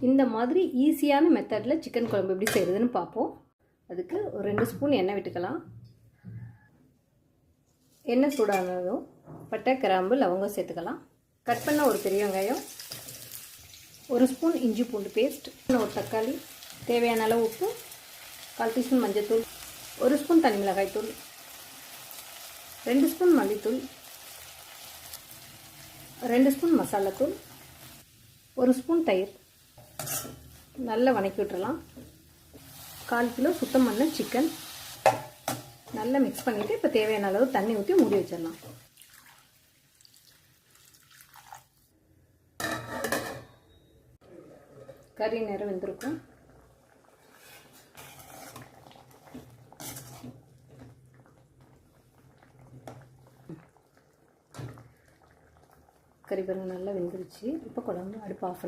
இந்த மாதிரி ஈஸியான மெத்தடில் சிக்கன் குழம்பு எப்படி செய்கிறதுன்னு பார்ப்போம். அதுக்கு ஒரு 2 ஸ்பூன் எண்ணெய் விட்டுக்கலாம். எண்ணெய் சூடானதும் பட்டை, கிராம்பு, லவங்கம் சேர்த்துக்கலாம். கட் பண்ண ஒரு பெரிய வெங்காயம், 1 ஸ்பூன் இஞ்சி பூண்டு பேஸ்ட், ஒரு தக்காளி, தேவையான அளவு உப்பு, 1/4 டீஸ்பூன் மஞ்சள்தூள், 1 ஸ்பூன் தனி மிளகாய் தூள், 2 ஸ்பூன் மல்லித்தூள், 2 ஸ்பூன் மசாலாத்தூள், 1 ஸ்பூன் தயிர். நல்லா வதக்கி விட்டுறலாம். 1/4 கிலோ சுத்தம் பண்ண சிக்கன் நல்லா மிக்ஸ் பண்ணிவிட்டு இப்போ தேவையான அளவு தண்ணி ஊற்றி மூடி வச்சிடலாம். கறி நேரம் வெந்திருக்கும். கறி பாருங்க நல்லா வெந்துருச்சு. இப்போ குழம்பு அடுப்பு ஆஃப்